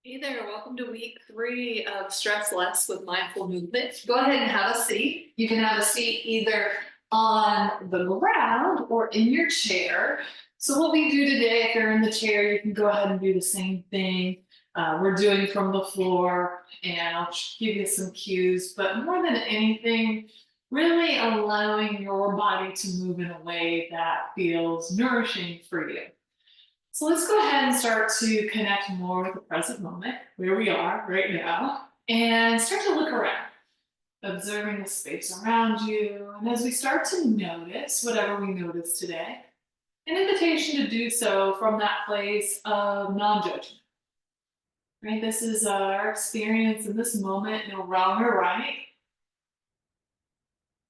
Hey there, welcome to week 3 of Stress Less with Mindful Movement. Go ahead and have a seat. You can have a seat either on the ground or in your chair. So, what we do today, if you're in the chair, you can go ahead and do the same thing. We're doing from the floor, and I'll give you some cues. But more than anything, really allowing your body to move in a way that feels nourishing for you. So let's go ahead and start to connect more with the present moment, where we are right now, and start to look around, observing the space around you. And as we start to notice whatever we notice today, an invitation to do so from that place of non judgment, right? This is our experience in this moment, no wrong or right,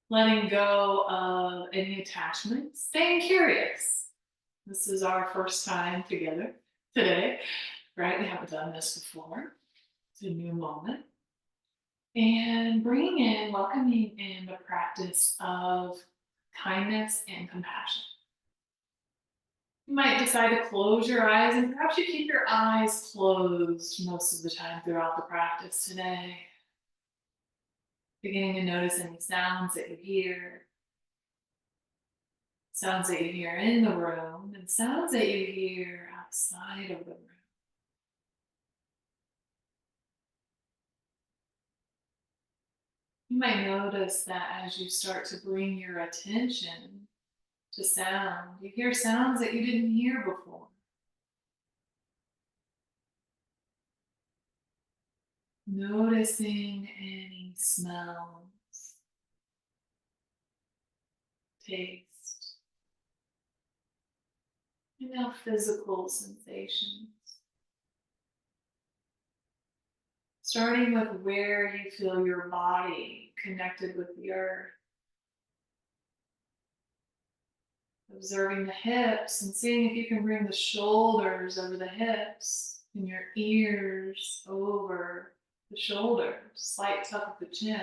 letting go of any attachment, staying curious. This is our first time together today, right? We haven't done this before. It's a new moment. And bringing in, welcoming in the practice of kindness and compassion. You might decide to close your eyes, and perhaps you keep your eyes closed most of the time throughout the practice today. Beginning to notice any sounds that you hear, sounds that you hear in the room, and sounds that you hear outside of the room. You might notice that as you start to bring your attention to sound, you hear sounds that you didn't hear before. Noticing any smells, taste, and now physical sensations. Starting with where you feel your body connected with the earth. Observing the hips and seeing if you can bring the shoulders over the hips and your ears over the shoulders. Slight tuck of the chin.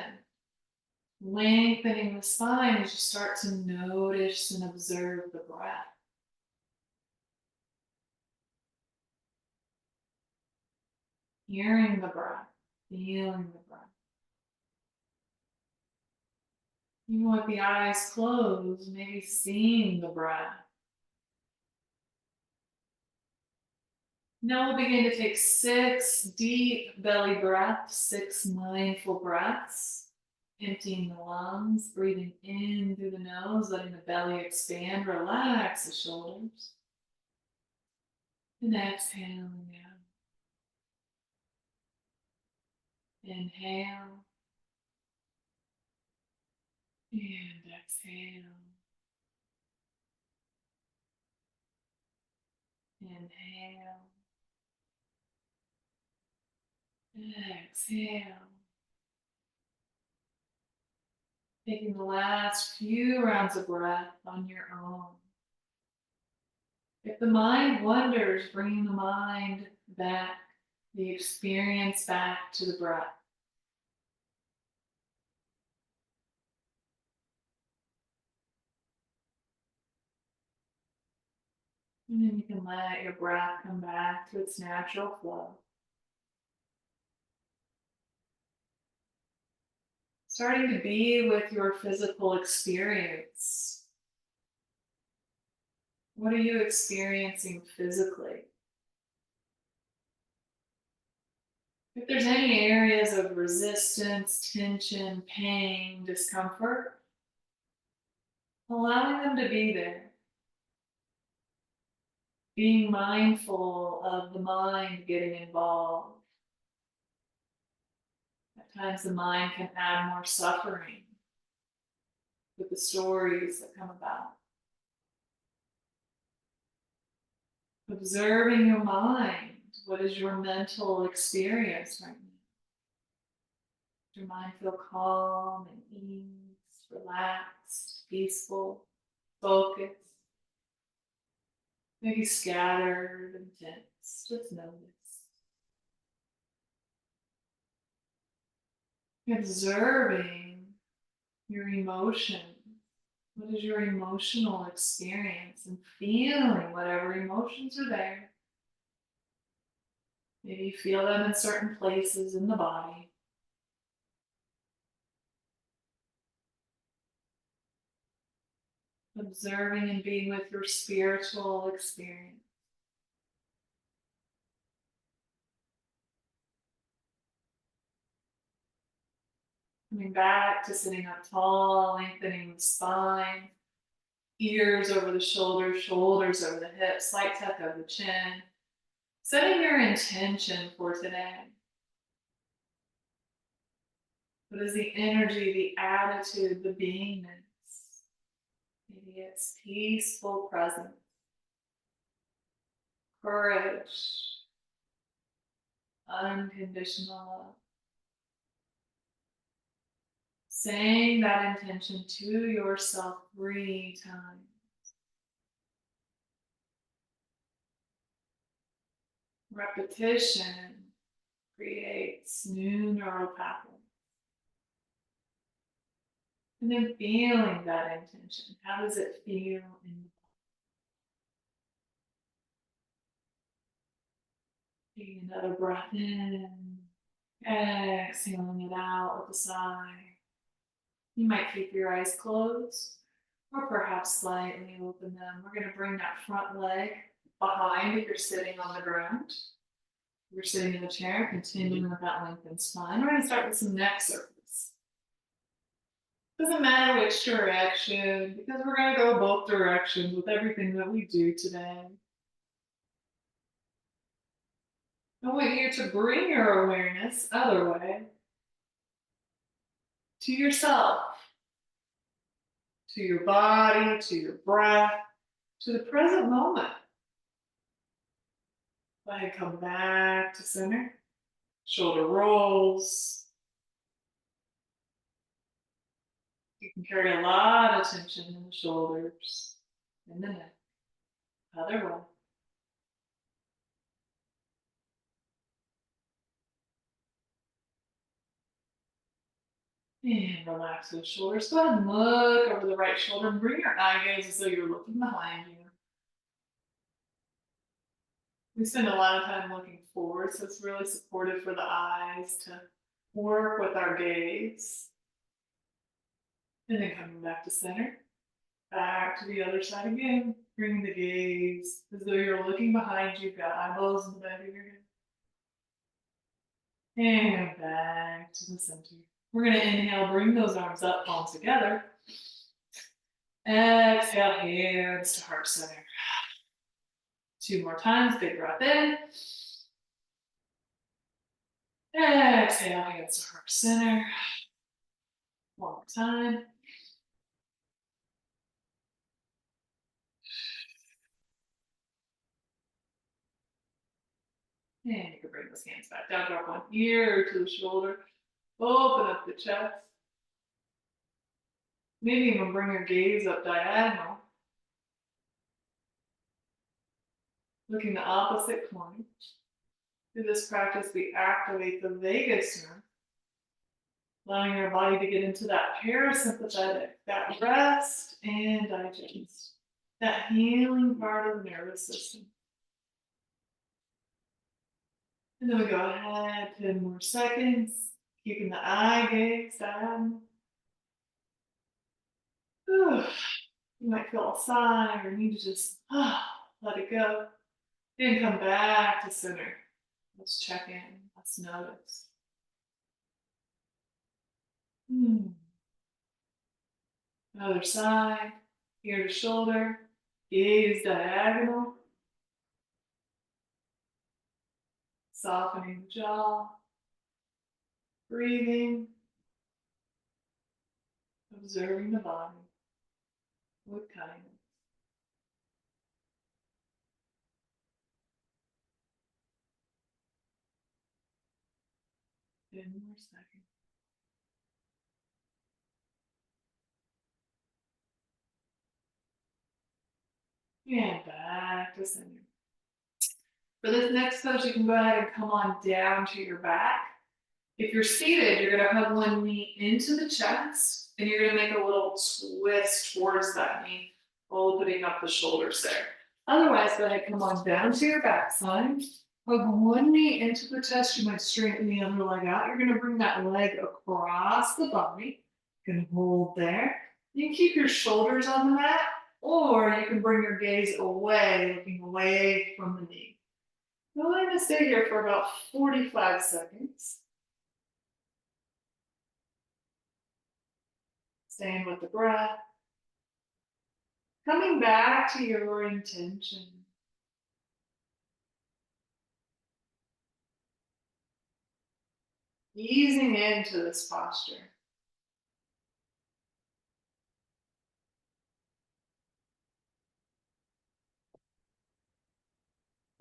Lengthening the spine as you start to notice and observe the breath. Hearing the breath, feeling the breath. Even with the eyes closed, maybe seeing the breath. Now we'll begin to take 6 deep belly breaths, 6 mindful breaths. Emptying the lungs, breathing in through the nose, letting the belly expand, relax the shoulders. And exhaling out. Inhale. And exhale. Inhale. Exhale. Taking the last few rounds of breath on your own. If the mind wanders, bringing the mind back, the experience back to the breath. And then you can let your breath come back to its natural flow. Starting to be with your physical experience. What are you experiencing physically? If there's any areas of resistance, tension, pain, discomfort, allowing them to be there. Being mindful of the mind getting involved. At times the mind can add more suffering with the stories that come about. Observing your mind. What is your mental experience right now? Does your mind feel calm and ease, relaxed, peaceful, focused? Maybe scattered and tense. Just notice. Observing your emotions. What is your emotional experience? And feeling whatever emotions are there. Maybe feel them in certain places in the body. Observing and being with your spiritual experience. Coming back to sitting up tall, lengthening the spine, ears over the shoulders, shoulders over the hips, slight tuck of the chin. Setting your intention for today. What is the energy, the attitude, the beingness? Maybe it's peaceful presence, courage, unconditional love. Saying that intention to yourself 3 times. Repetition creates new neural pathways. And then feeling that intention. How does it feel in the body? Taking another breath in, exhaling it out with a sigh. You might keep your eyes closed or perhaps slightly open them. We're going to bring that front leg behind if you're sitting on the ground. If you're sitting in the chair, continuing with that lengthened spine. We're going to start with some neck circles. Doesn't matter which direction, because we're going to go both directions with everything that we do today. I want you to bring your awareness, other way, to yourself, to your body, to your breath, to the present moment. Go ahead, come back to center. Shoulder rolls. You can carry a lot of tension in the shoulders, in the neck. Other way. And relax those shoulders. Go ahead and look over the right shoulder and bring your eye gaze as though you're looking behind you. We spend a lot of time looking forward, so it's really supportive for the eyes to work with our gaze. And then coming back to center. Back to the other side again. Bring the gaze as though you're looking behind you. You've got eyeballs in the back of your head. And back to the center. We're going to inhale, bring those arms up, palms together. Exhale, hands to heart center. 2 more times, big breath in. Exhale, hands to heart center. 1 more time. And you can bring those hands back down, drop 1 ear to the shoulder. Open up the chest. Maybe even bring your gaze up diagonal. Looking the opposite corner. Through this practice, we activate the vagus nerve, allowing our body to get into that parasympathetic, that rest and digest, that healing part of the nervous system. And then we go ahead, 10 more seconds, keeping the eye gaze down. You might feel a sigh or need to just let it go. Then come back to center. Let's check in. Let's notice. Other side, ear to shoulder, gaze diagonal. Softening the jaw. Breathing. Observing the body with kindness. Ten more seconds. And back to center. For this next pose, you can go ahead and come on down to your back. If you're seated, you're going to hug 1 knee into the chest, and you're going to make a little twist towards that knee, opening up the shoulders there. Otherwise, go ahead, come on down to your backside. Hug one knee into the chest. You might straighten the other leg out. You're going to bring that leg across the body. You can hold there. You can keep your shoulders on the mat, or you can bring your gaze away, looking away from the knee. Now I'm going to stay here for about 45 seconds. Staying with the breath. Coming back to your intention. Easing into this posture.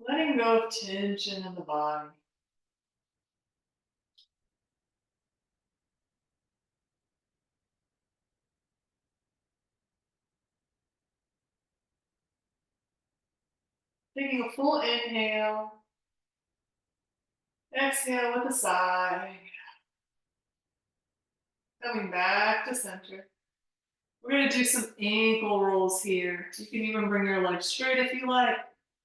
Letting go of tension in the body. Taking a full inhale. Exhale with a sigh. Coming back to center. We're going to do some ankle rolls here. You can even bring your legs straight if you like,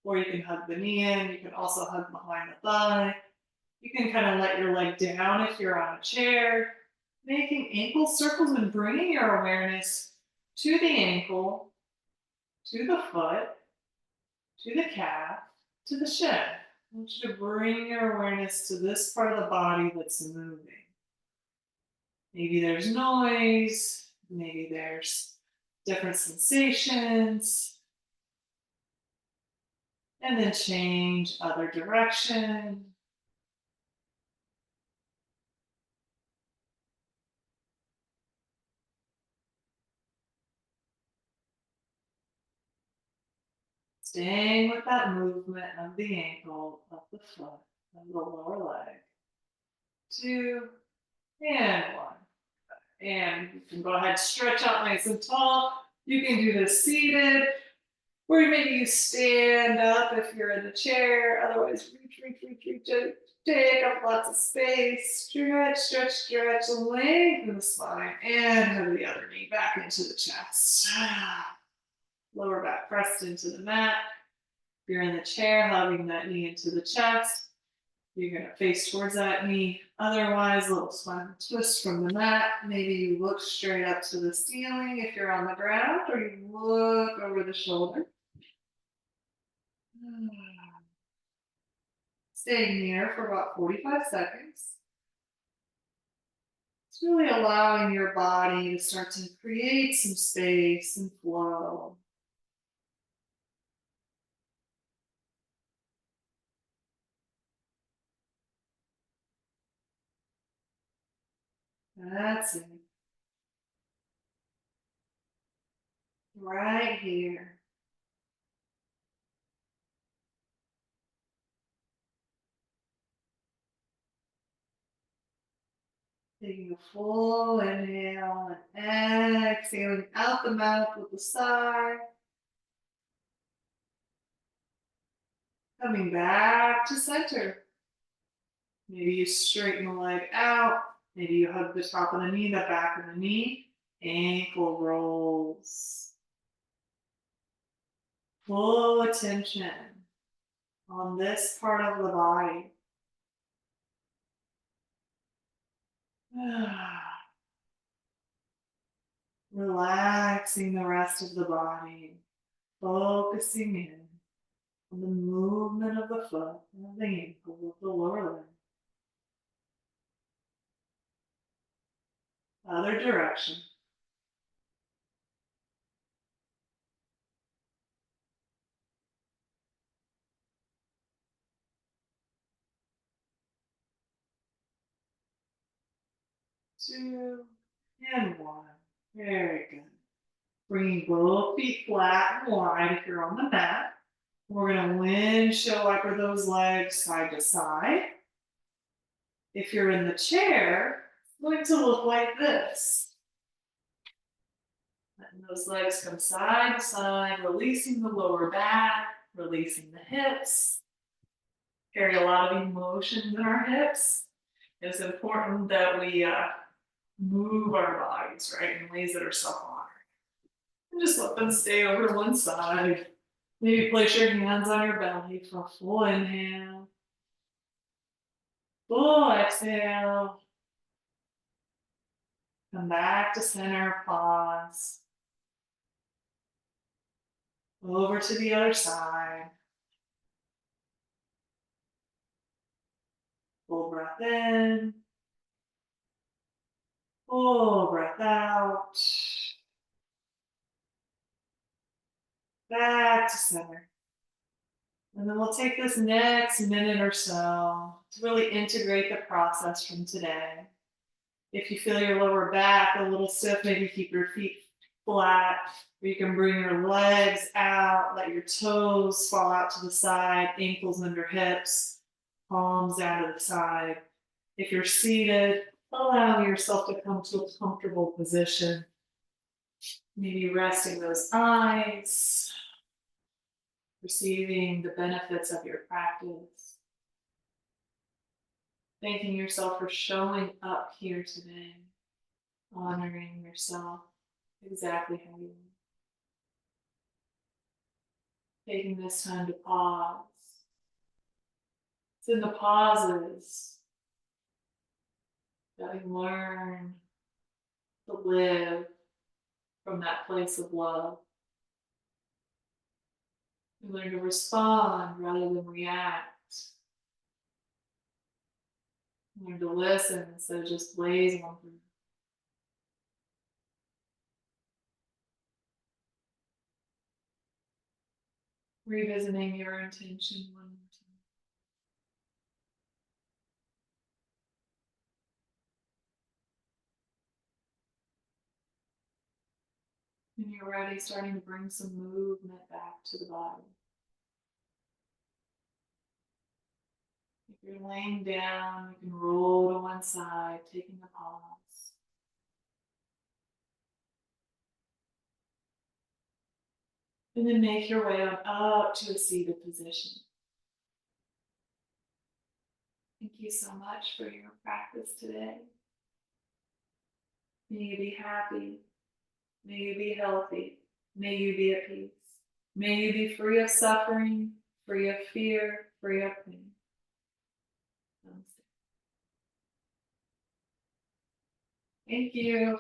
or you can hug the knee in. You can also hug behind the thigh. You can kind of let your leg down if you're on a chair. Making ankle circles and bringing your awareness to the ankle, to the foot, to the calf, to the shin. I want you to bring your awareness to this part of the body that's moving. Maybe there's noise, maybe there's different sensations, and then change other direction. Staying with that movement of the ankle, of the foot, of the lower leg. 2 and 1. And you can go ahead, stretch out nice and tall. You can do this seated, or maybe you stand up if you're in the chair. Otherwise, reach, take up lots of space. Stretch, lengthen the spine, and hug the other knee back into the chest. Lower back pressed into the mat. If you're in the chair, hugging that knee into the chest. You're going to face towards that knee. Otherwise, a little spinal twist from the mat. Maybe you look straight up to the ceiling if you're on the ground, or you look over the shoulder. Staying here for about 45 seconds. It's really allowing your body to start to create some space and flow. That's it. Right here. Taking a full inhale and exhaling out the mouth with a sigh. Coming back to center. Maybe you straighten the leg out. Maybe you hug the top of the knee, the back of the knee. Ankle rolls. Full attention on this part of the body. Relaxing the rest of the body. Focusing in on the movement of the foot, of the ankle, of the lower leg. Other direction. Two and one. Very good. Bringing both feet flat and wide if you're on the mat. We're going to windshield wiper those legs side to side. If you're in the chair, it's going to look like this. Letting those legs come side to side, releasing the lower back, releasing the hips. Carry a lot of emotion in our hips. It's important that we move our bodies, right, in ways that are self-honoring. And just let them stay over to one side. Maybe place your hands on your belly for a full inhale. Full exhale. Come back to center, pause. Over to the other side. Full breath in. Full breath out. Back to center. And then we'll take this next minute or so to really integrate the process from today. If you feel your lower back a little stiff, maybe keep your feet flat, or you can bring your legs out, let your toes fall out to the side, ankles under hips, palms down to the side. If you're seated, allow yourself to come to a comfortable position. Maybe resting those eyes, receiving the benefits of your practice. Thanking yourself for showing up here today, honoring yourself exactly how you are. Taking this time to pause. It's in the pauses that we learn to live from that place of love. We learn to respond rather than react. We learn to listen instead of just blaze on through. Revisiting your intention one more time. When you're ready, starting to bring some movement back to the body. If you're laying down, you can roll to one side, taking a pause. And then make your way on up to a seated position. Thank you so much for your practice today. May you be happy. May you be healthy. May you be at peace. May you be free of suffering, free of fear, free of pain. Namaste. Thank you.